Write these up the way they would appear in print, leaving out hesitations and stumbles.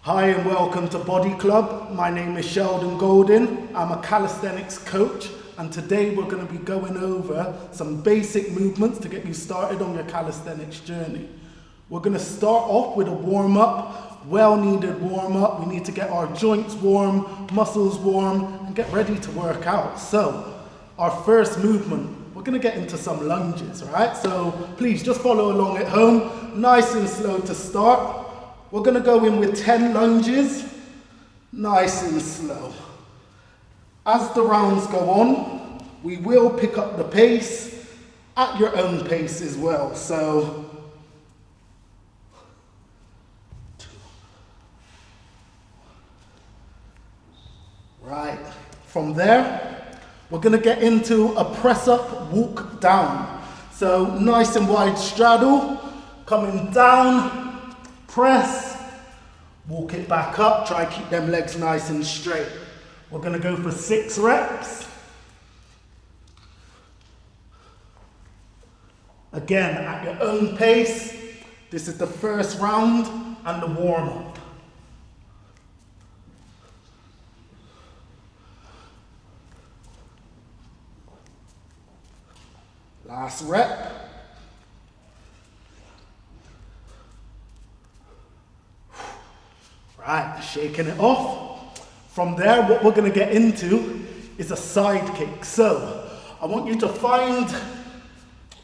Hi and welcome to Body Club. My name is Sheldon Golden. I'm a calisthenics coach, and today we're going to be going over some basic movements to get you started on your calisthenics journey. We're going to start off with a warm-up, well-needed warm-up. We need to get our joints warm, muscles warm, and get ready to work out. So, our first movement, we're going to get into some lunges, right? So, please just follow along at home, nice and slow to start. We're going to go in with 10 lunges, nice and slow. As the rounds go on, we will pick up the pace at your own pace as well. So, 2. Right, from there, we're going to get into a press up, walk down. So, nice and wide straddle, coming down. Press, walk it back up, try and keep them legs nice and straight. We're going to go for 6 reps. Again, at your own pace. This is the first round and the warm-up. Last rep. Right, shaking it off. From there, what we're going to get into is a side kick. So, I want you to find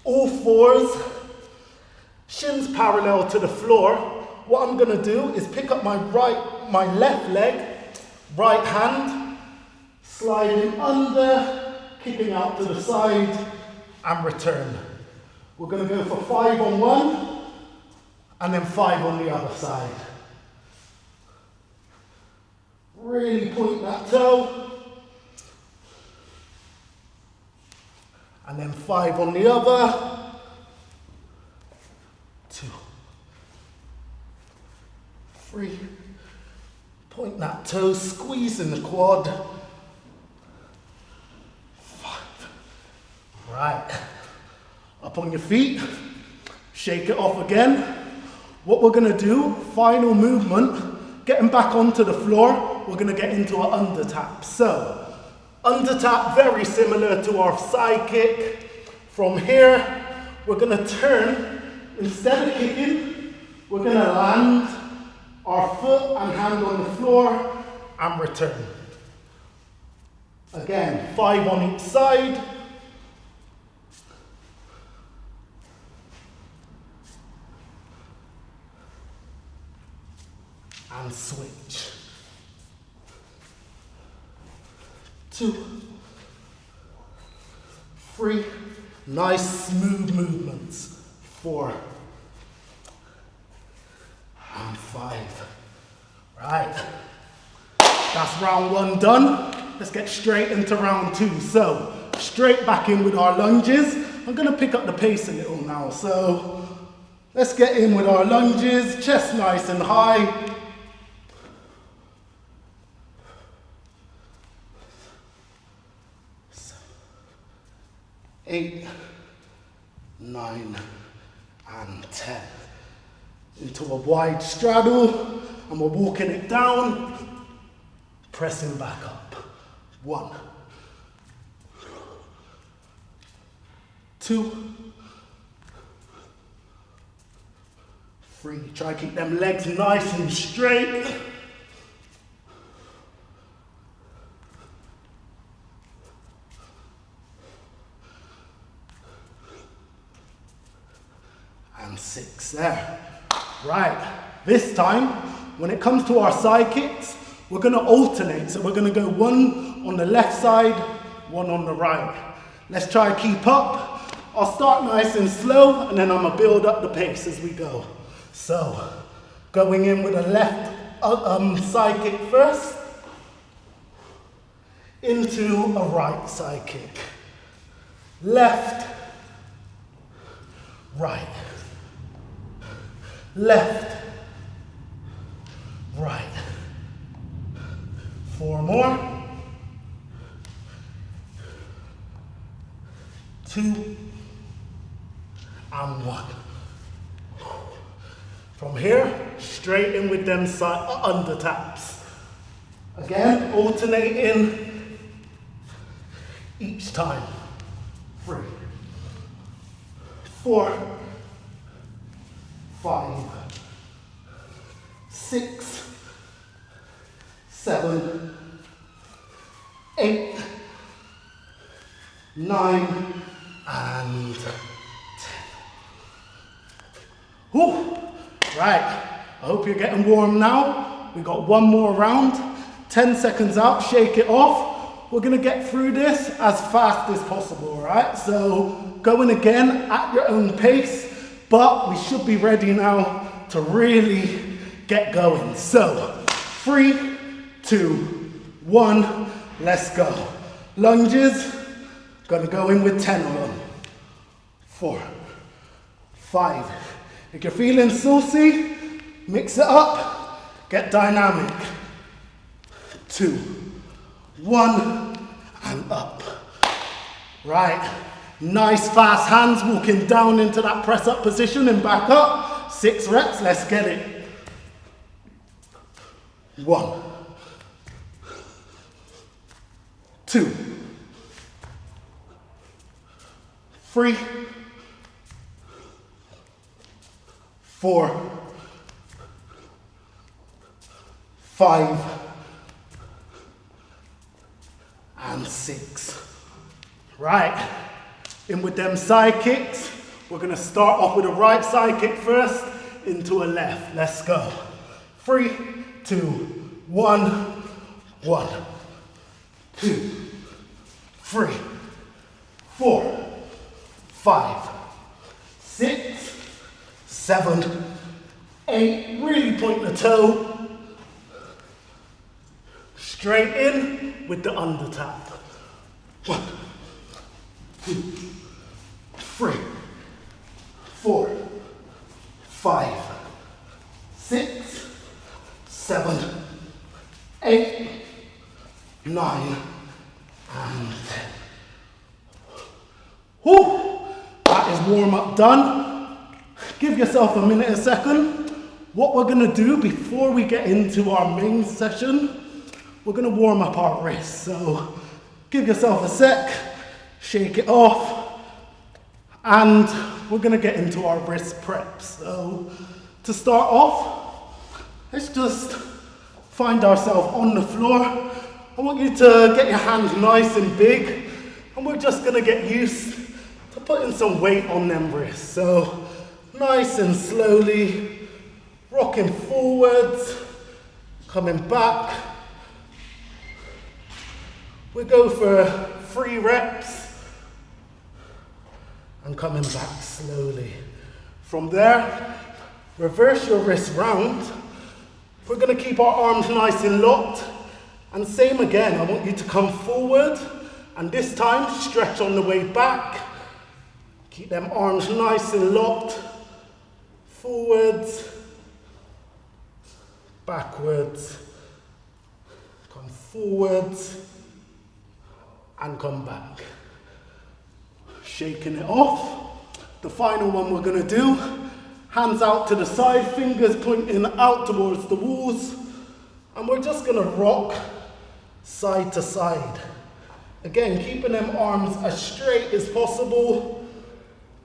all fours, shins parallel to the floor. What I'm going to do is pick up my left leg, right hand, sliding under, kicking out to the side, and return. We're going to go for 5 on one, and then 5 on the other side. Really point that toe. And then 5 on the other. 2. 3. Point that toe, squeezing the quad. 5. Right. Up on your feet. Shake it off again. What we're going to do, final movement, getting back onto the floor. We're going to get into an under tap. So, under tap, very similar to our side kick. From here, we're going to turn. Instead of kicking, we're going to land our foot and hand on the floor and return. Again, 5 on each side. And switch. 2, 3, nice smooth movements. 4 and 5. Right, that's round 1 done. Let's get straight into round 2. So, straight back in with our lunges. I'm going to pick up the pace a little now. So, let's get in with our lunges, chest nice and high. 8, 9, and 10. Into a wide straddle, and we're walking it down, pressing back up. 1, 2, 3. Try to keep them legs nice and straight. 6 there. Right, this time, when it comes to our side kicks, we're going to alternate. So we're going to go 1 on the left side, 1 on the right. Let's try to keep up. I'll start nice and slow, and then I'm going to build up the pace as we go. So, going in with a left side kick first, into a right side kick. Left, right. Left, right. 4 more. 2 and 1. From here, straight in with them under taps. Again, alternating each time. 3, 4, 5, 6, 7, 8, 9, and 10. Whew. Right, I hope you're getting warm now. We've got one more round. 10 seconds out, shake it off. We're gonna get through this as fast as possible, all right? So going again at your own pace, but we should be ready now to really get going. So 3, 2, 1, let's go. Lunges, gonna go in with 10 of them. 4, 5. If you're feeling saucy, mix it up, get dynamic. 2, 1, and up. Right, nice fast hands walking down into that press up position and back up. 6 reps, let's get it. 1, 2, 3, 4, 5, and 6. Right, in with them side kicks. We're gonna start off with a right side kick first into a left. Let's go. 3, 2, 1, 1, 2, 3, 4, 5, 6, 7, 8, really point the toe. Straight in with the under tap. 1, 2, 3, 4, 5, 6, 7, 8, 9, and 10. Whew, that is warm up done. Give yourself a minute, a second. What we're gonna do before we get into our main session, we're gonna warm up our wrists. So give yourself a sec, shake it off, and we're gonna get into our wrist preps. So to start off, let's just find ourselves on the floor. I want you to get your hands nice and big, and we're just gonna get used to putting some weight on them wrists. So nice and slowly, rocking forwards, coming back. We go for 3 reps and coming back slowly. From there, reverse your wrist round. We're gonna keep our arms nice and locked. And same again, I want you to come forward and this time stretch on the way back. Keep them arms nice and locked. Forwards, backwards, come forwards, and come back. Shaking it off. The final one we're gonna do, hands out to the side, fingers pointing out towards the walls, and we're just gonna rock side to side. Again, keeping them arms as straight as possible,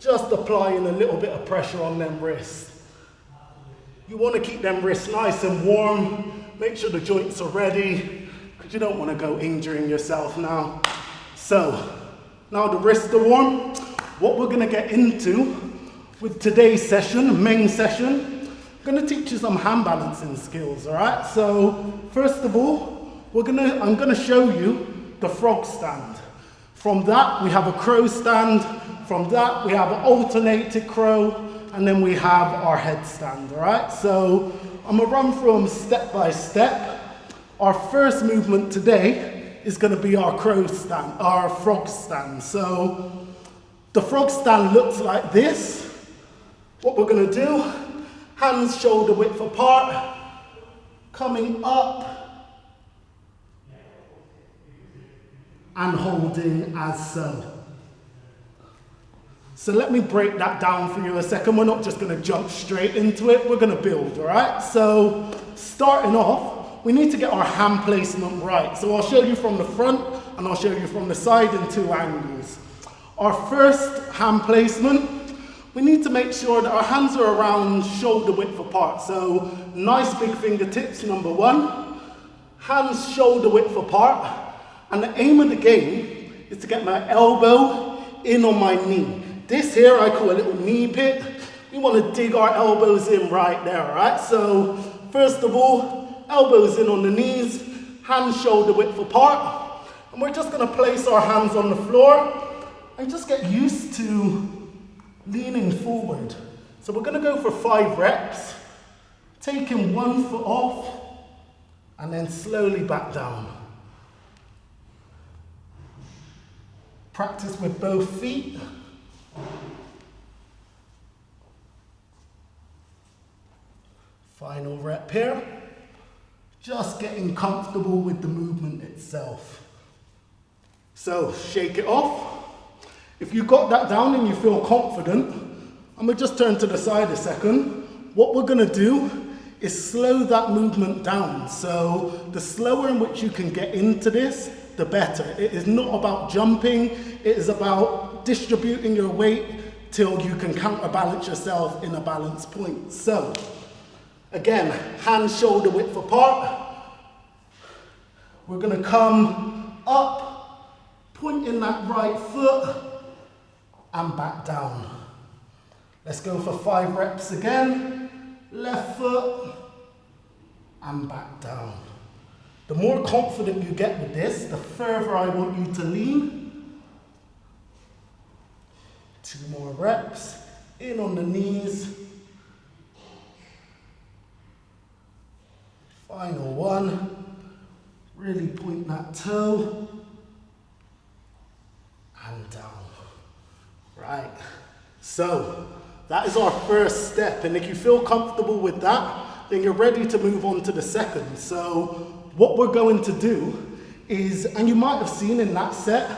just applying a little bit of pressure on them wrists. You wanna keep them wrists nice and warm, make sure the joints are ready, because you don't wanna go injuring yourself now. So, now the wrists are warm, what we're gonna get into with today's session, main session, I'm gonna teach you some hand balancing skills, all right? So, first of all, I'm gonna show you the frog stand. From that, we have a crow stand. From that, we have an alternated crow, and then we have our headstand, all right? So, I'm gonna run through them step by step. Our first movement today is gonna be our crow stand, our frog stand. So, the frog stand looks like this. What we're gonna do, hands shoulder width apart, coming up, and holding as so. So let me break that down for you a second. We're not just going to jump straight into it. We're going to build, all right? So starting off, we need to get our hand placement right. So I'll show you from the front and I'll show you from the side in 2 angles. Our first hand placement, we need to make sure that our hands are around shoulder width apart. So nice big fingertips, number 1. Hands shoulder width apart. And the aim of the game is to get my elbow in on my knee. This here I call a little knee pit. We want to dig our elbows in right there, all right? So first of all, elbows in on the knees, hands shoulder width apart. And we're just going to place our hands on the floor and just get used to leaning forward. So we're going to go for 5 reps, taking 1 foot off and then slowly back down. Practice with both feet. Final rep here. Just getting comfortable with the movement itself. So shake it off. If you got that down and you feel confident, I'm going to just turn to the side a second. What we're going to do is slow that movement down. So the slower in which you can get into this, the better. It is not about jumping. It is about distributing your weight till you can counterbalance yourself in a balanced point. So again, hands shoulder width apart. We're going to come up, pointing that right foot, and back down. Let's go for 5 reps again. Left foot, and back down. The more confident you get with this, the further I want you to lean. 2 more reps. In on the knees. Final 1. Really point that toe. And down. Right. So that is our first step. And if you feel comfortable with that, then you're ready to move on to the second. So what we're going to do is, and you might have seen in that set,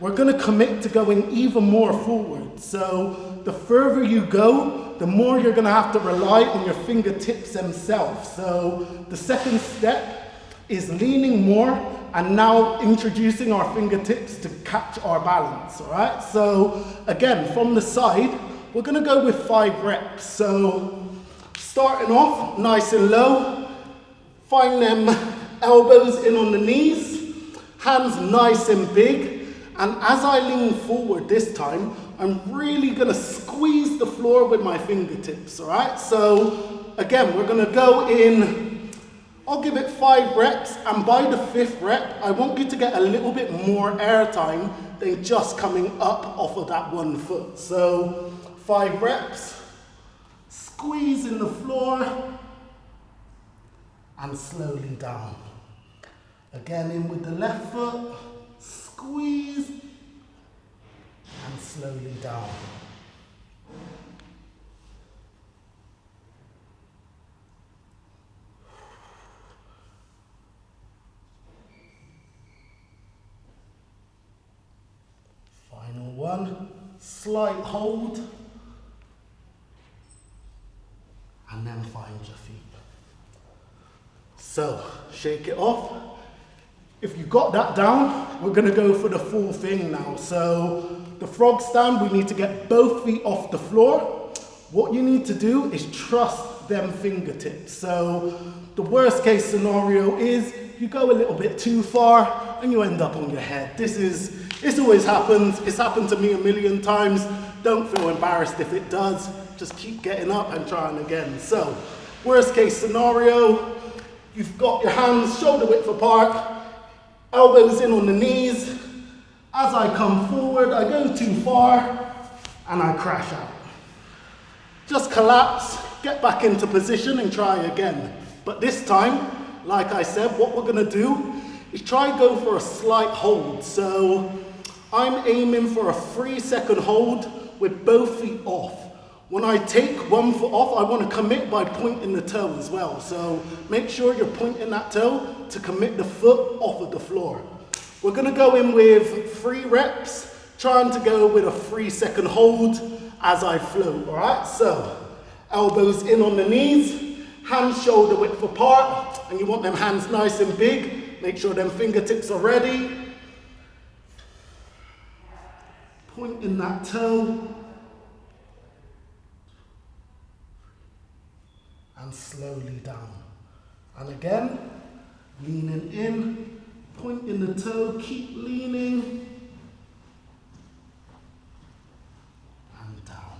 we're going to commit to going even more forward. So the further you go, the more you're going to have to rely on your fingertips themselves. So the second step is leaning more and now introducing our fingertips to catch our balance, all right? So again, from the side, we're going to go with 5 reps. So starting off nice and low, find them elbows in on the knees, hands nice and big, and as I lean forward this time, I'm really gonna squeeze the floor with my fingertips, all right? So again, we're gonna go in, I'll give it 5 reps, and by the 5th rep, I want you to get a little bit more air time than just coming up off of that 1 foot. So 5 reps, squeezing the floor, and slowly down. Again, in with the left foot, squeeze, and slowly down. Final 1, slight hold, and then find your feet. So, shake it off. If you got that down, we're going to go for the full thing now. So the frog stand, we need to get both feet off the floor. What you need to do is trust them fingertips. So the worst case scenario is you go a little bit too far and you end up on your head. This always happens. It's happened to me a million times. Don't feel embarrassed if it does. Just keep getting up and trying again. So worst case scenario, you've got your hands shoulder width apart, elbows in on the knees. As I come forward, I go too far and I crash out. Just collapse, get back into position and try again. But this time, like I said, what we're gonna do is try and go for a slight hold. So I'm aiming for a 3-second hold with both feet off. When I take 1 foot off, I want to commit by pointing the toe as well. So make sure you're pointing that toe to commit the foot off of the floor. We're going to go in with 3 reps, trying to go with a 3-second hold as I float, all right? So, elbows in on the knees, hands shoulder width apart, and you want them hands nice and big. Make sure them fingertips are ready. Pointing that toe. And slowly down. And again, leaning in, pointing the toe, keep leaning. And down.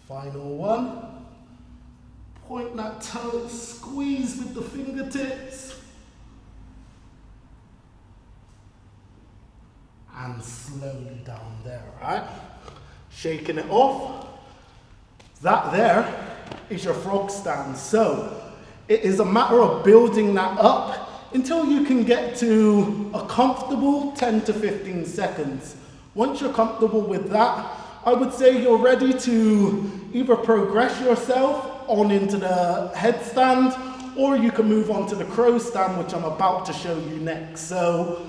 Final one. Point that toe, squeeze with the fingertips. And slowly down there, right? Shaking it off. That there is your frog stand. So it is a matter of building that up until you can get to a comfortable 10 to 15 seconds. Once you're comfortable with that, I would say you're ready to either progress yourself on into the headstand, or you can move on to the crowstand, which I'm about to show you next. So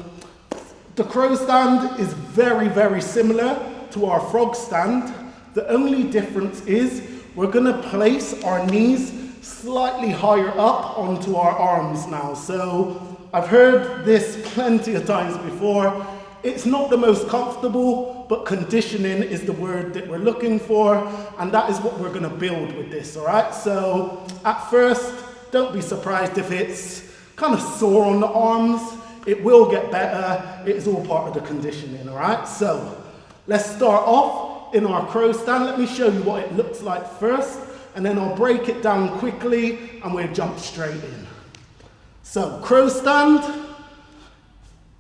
the crowstand is very, very similar to our frog stand. The only difference is we're going to place our knees slightly higher up onto our arms now. So I've heard this plenty of times before. It's not the most comfortable, but conditioning is the word that we're looking for, and that is what we're going to build with this, all right? So at first, don't be surprised if it's kind of sore on the arms. It will get better. It is all part of the conditioning, all right? So let's start off in our crow stand. Let me show you what it looks like first, and then I'll break it down quickly and we'll jump straight in. So crow stand,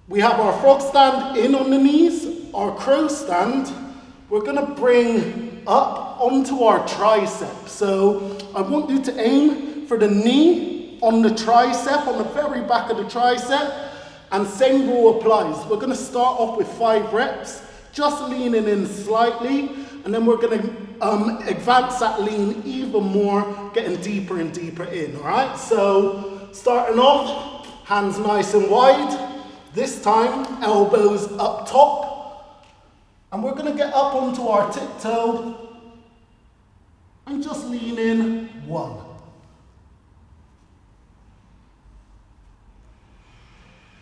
we have our frog stand in on the knees. Our crow stand, we're going to bring up onto our tricep. So I want you to aim for the knee on the tricep, on the very back of the tricep, and same rule applies. We're going to start off with 5 reps, just leaning in slightly, and then we're going to advance that lean even more, getting deeper and deeper in, all right? So starting off, hands nice and wide. This time, elbows up top, and we're going to get up onto our tiptoe and just lean in. 1,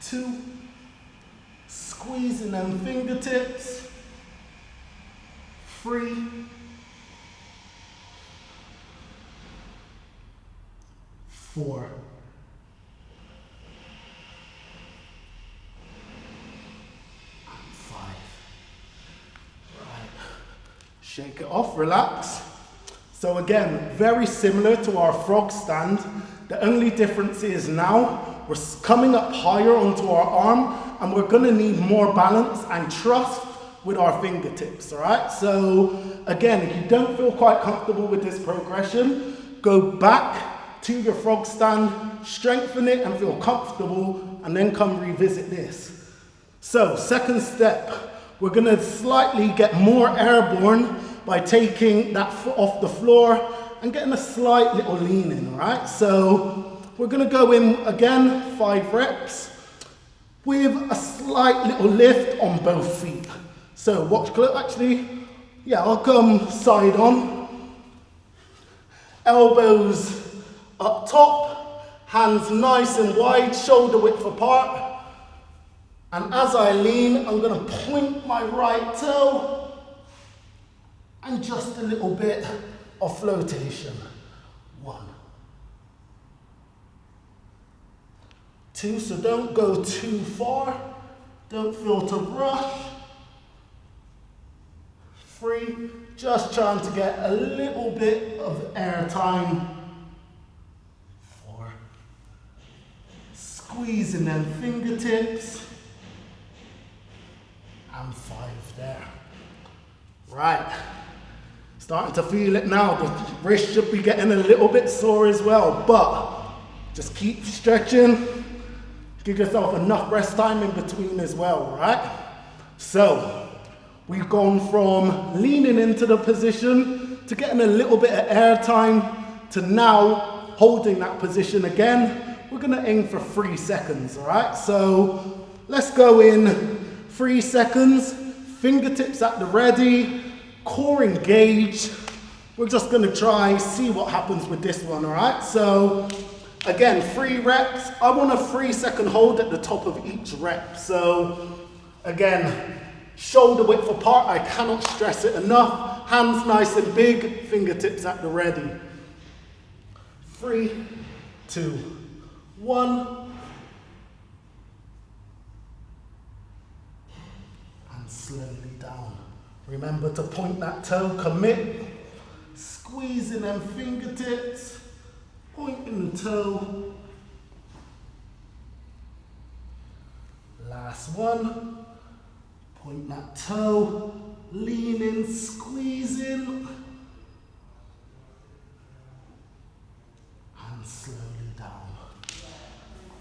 2, squeezing them fingertips. 3, 4, 5. Right. Shake it off, relax. So again, very similar to our frog stand. The only difference is now we're coming up higher onto our arm, and we're going to need more balance and trust with our fingertips, all right? So again, if you don't feel quite comfortable with this progression, go back to your frog stand, strengthen it and feel comfortable, and then come revisit this. So second step, we're going to slightly get more airborne by taking that foot off the floor and getting a slight little lean in, all right? So we're going to go in again, 5 reps, with a slight little lift on both feet. So watch close, actually, yeah, I'll come side on. Elbows up top, hands nice and wide, shoulder width apart. And as I lean, I'm going to point my right toe and just a little bit of flotation. 1, 2, so don't go too far. Don't feel to rush. 3, just trying to get a little bit of air time. 4, squeezing them fingertips. And 5 there. Right, starting to feel it now. The wrist should be getting a little bit sore as well, but just keep stretching. Give yourself enough rest time in between as well, right? So, we've gone from leaning into the position to getting a little bit of air time to now holding that position again. We're going to aim for 3 seconds, all right? So let's go in 3 seconds, fingertips at the ready, core engaged. We're just gonna try, see what happens with this one, all right? So, again, 3 reps. I want a 3-second hold at the top of each rep. So, again, shoulder width apart, I cannot stress it enough. Hands nice and big, fingertips at the ready. 3, 2, 1. And slowly down. Remember to point that toe, commit. Squeezing them fingertips, pointing the toe. Last one. Point that toe, leaning, squeezing. And slowly down.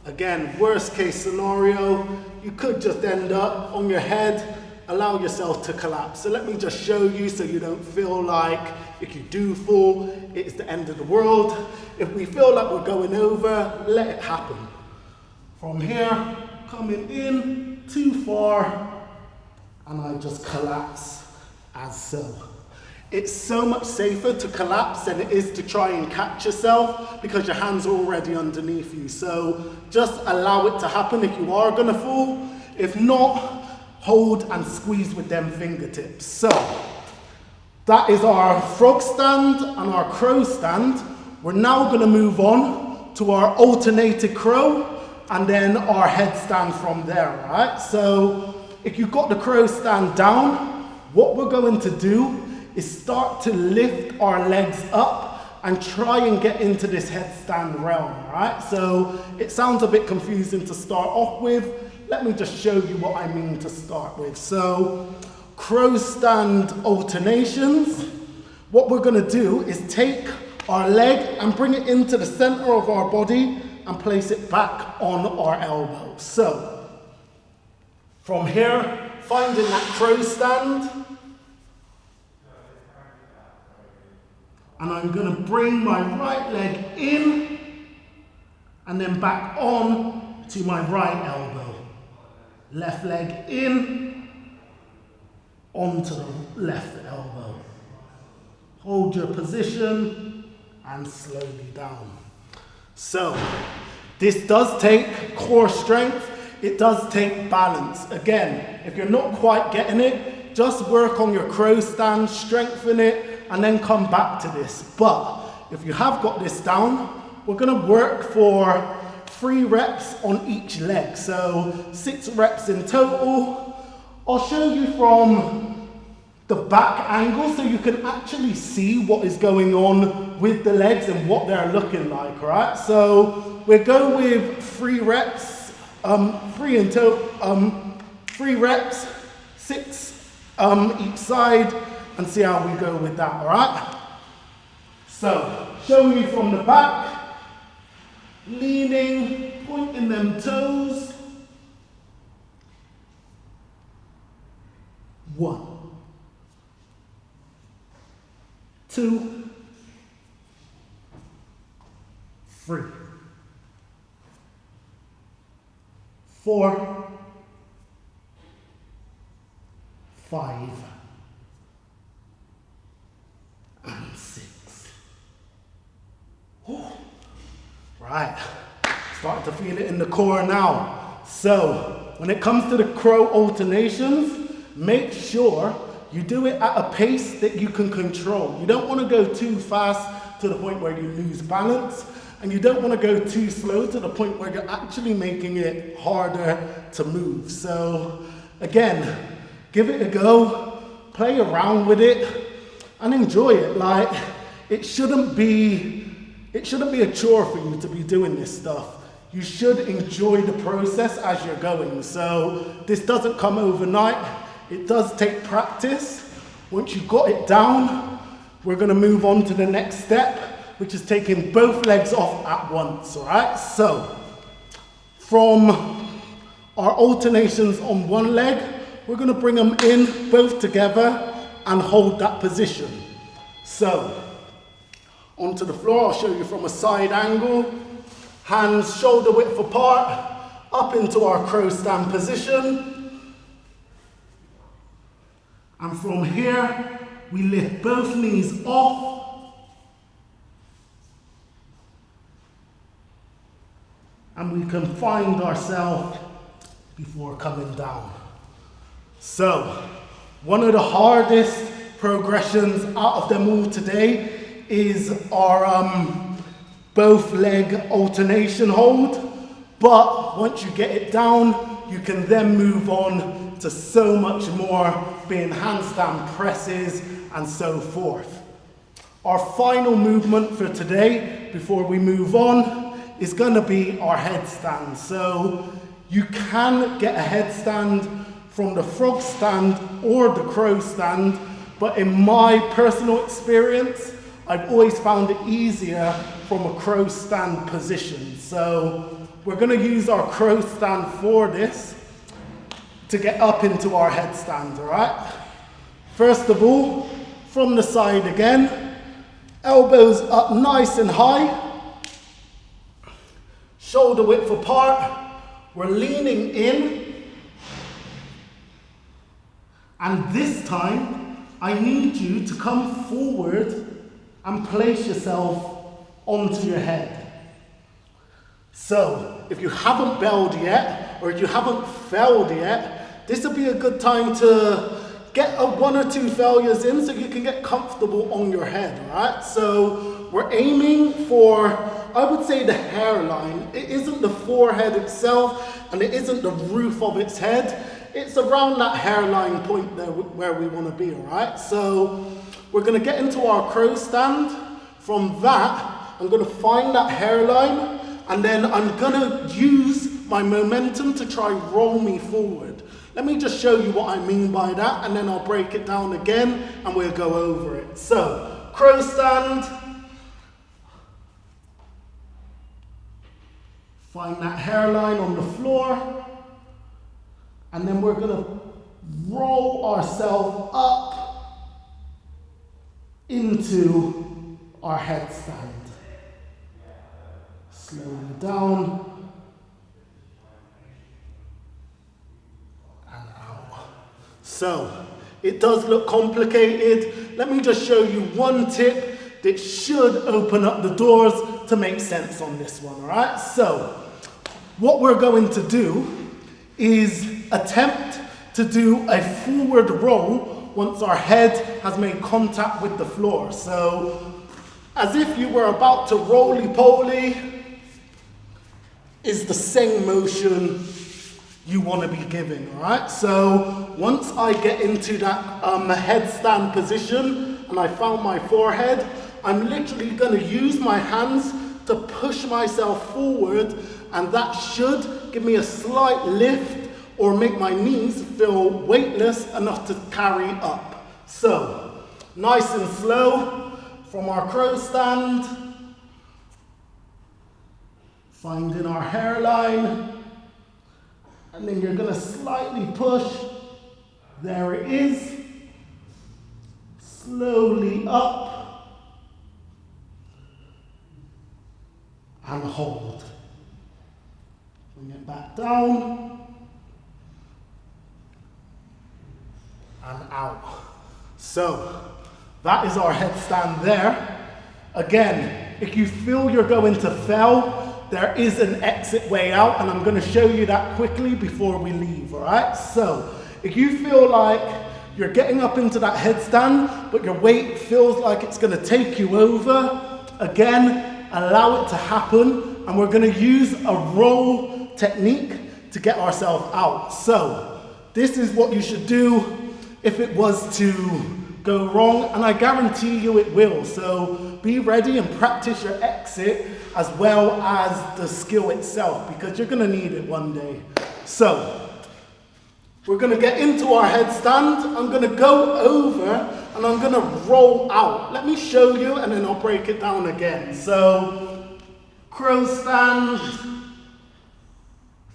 Again, worst case scenario, you could just end up on your head, allow yourself to collapse. So let me just show you so you don't feel like if you do fall, it's the end of the world. If we feel like we're going over, let it happen. From here, coming in too far, and I just collapse as so. It's so much safer to collapse than it is to try and catch yourself because your hands are already underneath you. So just allow it to happen if you are gonna fall. If not, hold and squeeze with them fingertips. So that is our frog stand and our crow stand. We're now gonna move on to our alternated crow and then our headstand from there, all right? So if you've got the crow stand down, what we're going to do is start to lift our legs up and try and get into this headstand realm, all right? So it sounds a bit confusing to start off with. Let me just show you what I mean to start with. So, Crowstand Alternations. What we're gonna do is take our leg and bring it into the center of our body and place it back on our elbow. So, from here, finding that crow stand. And I'm gonna bring my right leg in and then back on to my right elbow. Left leg in, onto the left elbow. Hold your position and slowly down. So, this does take core strength, it does take balance. Again, if you're not quite getting it, just work on your crow stand, strengthen it, and then come back to this. But if you have got this down, we're gonna work for 3 reps on each leg. So 6 reps in total. I'll show you from the back angle so you can actually see what is going on with the legs and what they're looking like, right? So we'll go with 3 reps, 3 reps, 6 each side, and see how we go with that, all right? So, showing you from the back, leaning, pointing them toes. 1, 2, 3, 4, 5, and 6. Whew. Right, starting to feel it in the core now. So, when it comes to the crow alternations, make sure you do it at a pace that you can control. You don't want to go too fast to the point where you lose balance, and you don't want to go too slow to the point where you're actually making it harder to move. So, again, give it a go, play around with it, and enjoy it. Like, it shouldn't be a chore for you to be doing this stuff. You should enjoy the process as you're going. So this doesn't come overnight. It does take practice. Once you've got it down, we're gonna move on to the next step, which is taking both legs off at once, all right? So from our alternations on one leg, we're gonna bring them in both together and hold that position. So, onto the floor, I'll show you from a side angle. Hands shoulder width apart, up into our crow stand position. And from here, we lift both knees off. And we can find ourselves before coming down. So, one of the hardest progressions out of them all today is our both leg alternation hold. But once you get it down, you can then move on to so much more, being handstand presses and so forth. Our final movement for today, before we move on, is going to be our headstand. So you can get a headstand from the frog stand or the crow stand, but in my personal experience, I've always found it easier from a crow stand position. So we're going to use our crow stand for this to get up into our headstand, all right? First of all, from the side again, elbows up nice and high, shoulder width apart, we're leaning in, and this time, I need you to come forward and place yourself onto your head. So, if you haven't belled yet, or if you haven't failed yet, this would be a good time to get a 1 or 2 failures in so you can get comfortable on your head, alright? So, we're aiming for, I would say, the hairline. It isn't the forehead itself, and it isn't the roof of its head. It's around that hairline point there where we want to be, alright? So, we're going to get into our crow stand. From that, I'm going to find that hairline, and then I'm going to use my momentum to try roll me forward. Let me just show you what I mean by that, and then I'll break it down again, and we'll go over it. So, crow stand. Find that hairline on the floor. And then we're going to roll ourselves up into our headstand. Slowly down and out. So, it does look complicated. Let me just show you one tip that should open up the doors to make sense on this one, alright? So, what we're going to do is attempt to do a forward roll once our head has made contact with the floor. So, as if you were about to roly-poly, is the same motion you want to be giving, alright? So, once I get into that headstand position and I found my forehead, I'm literally going to use my hands to push myself forward, and that should give me a slight lift or make my knees feel weightless enough to carry up. So, nice and slow from our crow stand, finding our hairline, and then you're going to slightly push. There it is. Slowly up and hold. Bring it back down and out. So, that is our headstand there. Again, if you feel you're going to fail, there is an exit way out, and I'm going to show you that quickly before we leave, alright? So, if you feel like you're getting up into that headstand, but your weight feels like it's going to take you over, again, allow it to happen, and we're going to use a roll technique to get ourselves out. So, this is what you should do if it was to go wrong, and I guarantee you it will. So, be ready and practice your exit as well as the skill itself, because you're going to need it one day. So, we're going to get into our headstand. I'm going to go over and I'm going to roll out. Let me show you and then I'll break it down again. So, crow stand,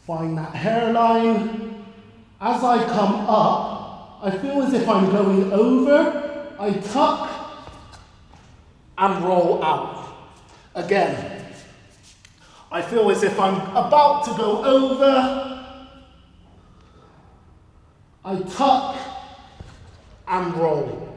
find that hairline. As I come up, I feel as if I'm going over, I tuck and roll out. Again, I feel as if I'm about to go over, I tuck and roll.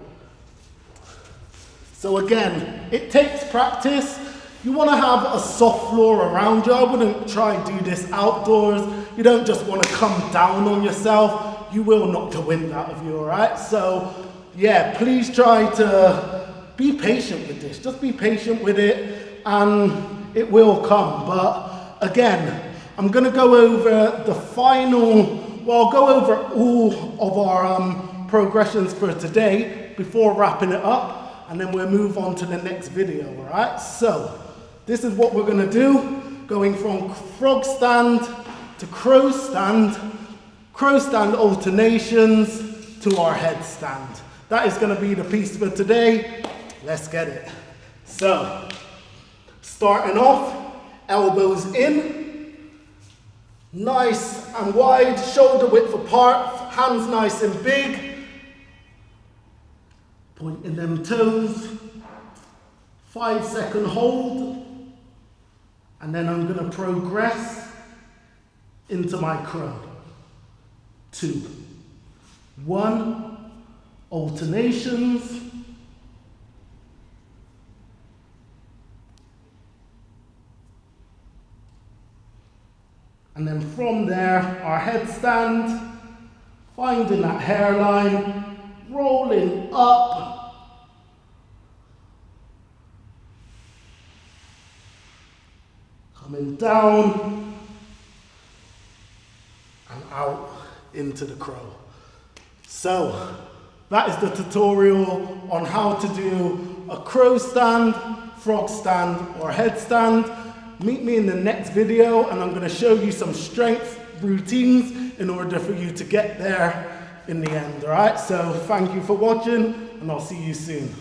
So again, it takes practice. You want to have a soft floor around you. I wouldn't try and do this outdoors. You don't just want to come down on yourself. You will knock the wind out of you, all right? So yeah, please try to be patient with this. Just be patient with it and it will come. But again, I'm going to go over the final, well, I'll go over all of our progressions for today before wrapping it up, and then we'll move on to the next video, all right? So this is what we're going to do, going from frog stand to crowstand alternations to our headstand. That is going to be the piece for today. Let's get it. So, starting off, elbows in, nice and wide, shoulder width apart, hands nice and big, pointing them toes, 5-second hold, and then I'm going to progress into my crow. 2, 1, alternations, and then from there, our headstand, finding that hairline, rolling up, coming down, and out into the crow. So, that is the tutorial on how to do a crow stand, frog stand, or headstand. Meet me in the next video and I'm going to show you some strength routines in order for you to get there in the end, alright? So thank you for watching and I'll see you soon.